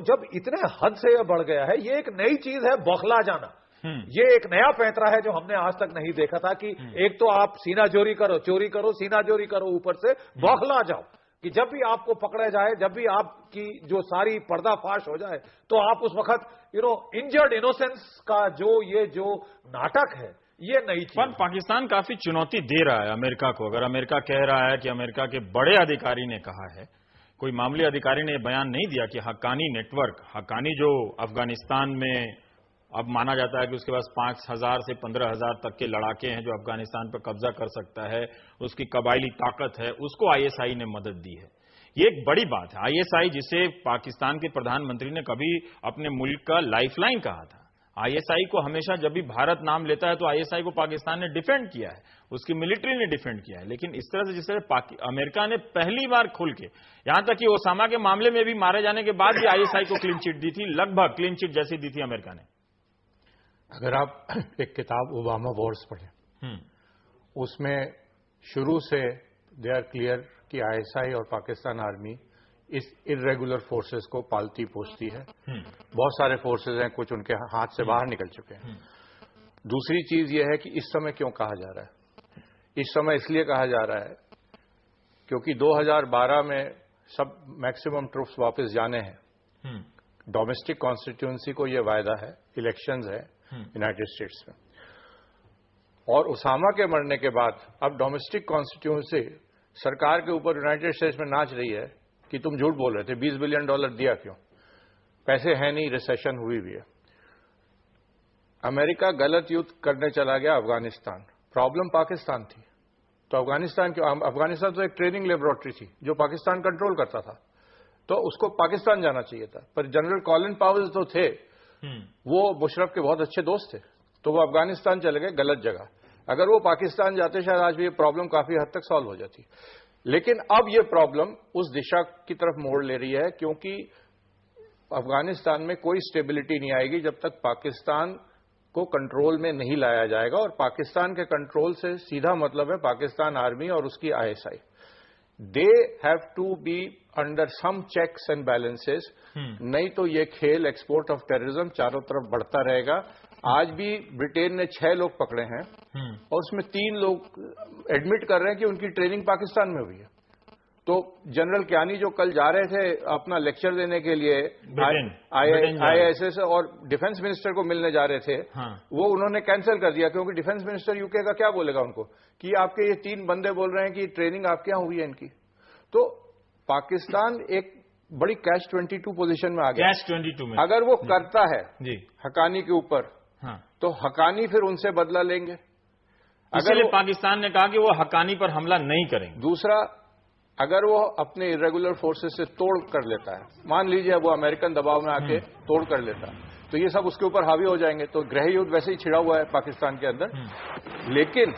جب اتنے حد سے یہ بڑھ گیا ہے، یہ ایک نئی چیز ہے بوکھلا جانا. یہ ایک نیا پیترا ہے جو ہم نے آج تک نہیں دیکھا تھا کہ ایک تو آپ سینہ چوری کرو سینہ چوری کرو، اوپر سے بوکھلا جاؤ کہ جب بھی آپ کو پکڑا جائے، جب بھی آپ کی جو ساری پردہ فاش ہو جائے تو آپ اس وقت انجرڈ انوسینس کا جو ناٹک ہے، یہ نئی چیز. پاکستان کافی چنوتی دے رہا ہے امریکہ کو. اگر امریکہ کہہ رہا ہے کہ امریکہ کے بڑے ادھیکاری نے کہا ہے، کوئی معمولی ادھیکاری نے بیان نہیں دیا کہ حقانی نیٹ ورک، حقانی جو افغانستان میں اب مانا جاتا ہے کہ اس کے پاس 5,000 سے 15,000 تک کے لڑاکے ہیں جو افغانستان پر قبضہ کر سکتا ہے، اس کی قبائلی طاقت ہے، اس کو ISI نے مدد دی ہے. یہ ایک بڑی بات ہے. ISI جسے پاکستان کے پردھان منتری نے کبھی اپنے ملک کا لائف لائن کہا تھا. ISI کو ہمیشہ جب بھی بھارت نام لیتا ہے تو ISI کو پاکستان نے ڈیفینڈ کیا ہے، اس کی ملٹری نے ڈیفینڈ کیا ہے. لیکن اس طرح سے جس طرح امریکہ نے پہلی بار کھل کے، یہاں تک کہ اسامہ کے معاملے میں بھی مارے جانے کے بعد بھی ISI کو کلین چٹ دی تھی، لگ بھگ کلین چٹ جیسی دی تھی امریکہ نے. اگر آپ ایک کتاب اوباما وارز پڑھیں، اس میں شروع سے دے آر کلیئر کہ ISI اور پاکستان آرمی اس ارریگولر فورسز کو پالتی پوستی ہے. بہت سارے فورسز ہیں، کچھ ان کے ہاتھ سے باہر نکل چکے ہیں. دوسری چیز یہ ہے کہ اس سمے کیوں کہا جا رہا ہے؟ اس سمے اس لیے کہا جا رہا ہے کیونکہ 2012 میں سب میکسیمم ٹروپس واپس جانے ہیں. ڈومیسٹک کانسٹیٹیوئنسی کو یہ وعدہ ہے، الیکشنز ہے یونائٹڈ اسٹیٹس میں، اور اسامہ کے مرنے کے بعد اب ڈومیسٹک کانسٹیٹیوئنسی سرکار کے اوپر یونائٹڈ اسٹیٹس میں ناچ رہی ہے کہ تم جھوٹ بول رہے تھے، $20 بلین دیا کیوں؟ پیسے ہیں نہیں، ریسیشن ہوئی بھی ہے. امریکہ غلط یوز کرنے چلا گیا افغانستان، پرابلم پاکستان تھی. تو افغانستان تو ایک ٹریننگ لیبورٹری تھی جو پاکستان کنٹرول کرتا تھا، تو اس کو پاکستان جانا چاہیے تھا. پر جنرل کالن پاول تو تھے، وہ مشرف کے بہت اچھے دوست تھے، تو وہ افغانستان چلے گئے غلط جگہ. اگر وہ پاکستان جاتے شاید آج بھی یہ پرابلم کافی حد تک سالو ہو جاتی. لیکن اب یہ پرابلم اس دشا کی طرف موڑ لے رہی ہے کیونکہ افغانستان میں کوئی سٹیبلٹی نہیں آئے گی جب تک پاکستان کو کنٹرول میں نہیں لایا جائے گا. اور پاکستان کے کنٹرول سے سیدھا مطلب ہے پاکستان آرمی اور اس کی ISI. They have to be under some checks and balances, نہیں تو یہ کھیل ایکسپورٹ آف ٹیررزم چاروں طرف بڑھتا رہے گا. آج بھی برٹین نے 6 لوگ پکڑے ہیں اور اس میں 3 لوگ ایڈمٹ کر رہے ہیں کہ ان کی ٹریننگ پاکستان میں ہوئی ہے. تو جنرل کیانی جو کل جا رہے تھے اپنا لیکچر دینے کے لیے ISS اور ڈیفنس منسٹر کو ملنے جا رہے تھے، وہ انہوں نے کینسل کر دیا کیونکہ ڈیفنس منسٹر UK کا کیا بولے گا ان کو کہ آپ کے یہ 3 بندے بول رہے ہیں کہ ٹریننگ آپ کے یہاں ہوئی ہے ان کی. تو پاکستان ایک بڑی کیچ 22 پوزیشن میں آ گیا. کیچ 22 میں اگر وہ کرتا ہے حقانی کے اوپر تو حقانی پھر ان سے بدلہ لیں گے. اگر پاکستان نے کہا کہ وہ حقانی پر حملہ نہیں کریں گے. دوسرا، اگر وہ اپنے ارریگولر فورسز سے توڑ کر لیتا ہے، مان لیجئے وہ امریکن دباؤ میں آ کے توڑ کر لیتا ہے، تو یہ سب اس کے اوپر حاوی ہو جائیں گے. تو گرہ یدھ ویسے ہی چھڑا ہوا ہے پاکستان کے اندر. لیکن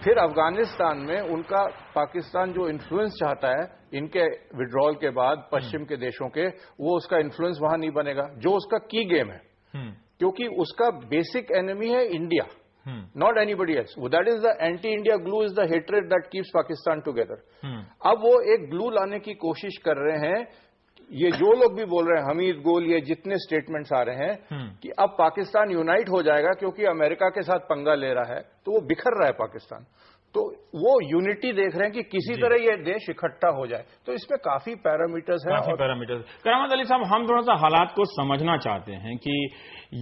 پھر افغانستان میں ان کا پاکستان جو انفلوئنس چاہتا ہے ان کے وڈرال کے بعد پشچم کے دیشوں کے، وہ اس کا انفلوئنس وہاں نہیں بنے گا جو اس کا کی گیم ہے. کیونکہ اس کا بیسک اینمی ہے India, not anybody else. That is the anti-India glue, is the hatred that keeps Pakistan together. اب وہ ایک گلو لانے کی کوشش کر رہے ہیں. یہ جو لوگ بھی بول رہے ہیں، حمید گول، یہ جتنے سٹیٹمنٹس آ رہے ہیں کہ اب پاکستان یونائٹ ہو جائے گا کیونکہ امریکہ کے ساتھ پنگا لے رہا ہے، تو وہ بکھر رہا ہے پاکستان. تو وہ یونٹی دیکھ رہے ہیں کہ کسی طرح یہ دیش اکٹھا ہو جائے. تو اس میں کافی پیرامیٹرز ہیں. کرامت علی صاحب، ہم تھوڑا سا حالات کو سمجھنا چاہتے ہیں کہ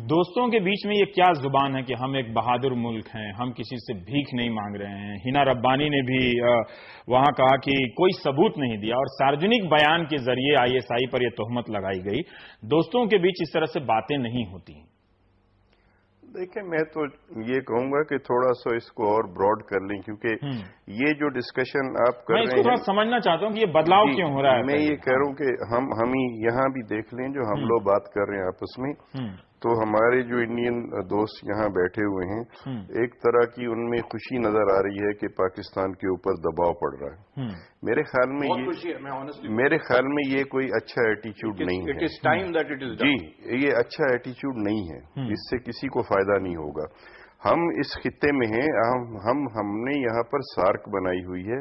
دوستوں کے بیچ میں یہ کیا زبان ہے کہ ہم ایک بہادر ملک ہیں، ہم کسی سے بھیک نہیں مانگ رہے ہیں. ہینا ربانی نے بھی وہاں کہا کہ کوئی ثبوت نہیں دیا اور سارجنک بیان کے ذریعے ISI پر یہ تہمت لگائی گئی. دوستوں کے بیچ اس طرح سے باتیں نہیں ہوتی. دیکھیں، میں تو یہ کہوں گا کہ تھوڑا سا اس کو اور براڈ کر لیں، کیونکہ یہ جو ڈسکشن آپ کر رہے ہیں، میں اس کو تھوڑا سمجھنا چاہتا ہوں کہ یہ بدلاؤ کیوں ہو رہا ہے. میں یہ کہہ رہا ہوں کہ ہم یہاں بھی دیکھ لیں جو ہم لوگ بات کر رہے ہیں آپس میں، تو ہمارے جو انڈین دوست یہاں بیٹھے ہوئے ہیں، ایک طرح کی ان میں خوشی نظر آ رہی ہے کہ پاکستان کے اوپر دباؤ پڑ رہا ہے. میرے خیال میں یہ کوئی اچھا ایٹیچیوڈ نہیں ہے. جی، یہ اچھا ایٹیچیوڈ نہیں ہے، اس سے کسی کو فائدہ نہیں ہوگا. ہم اس خطے میں ہیں، ہم نے یہاں پر سارک بنائی ہوئی ہے.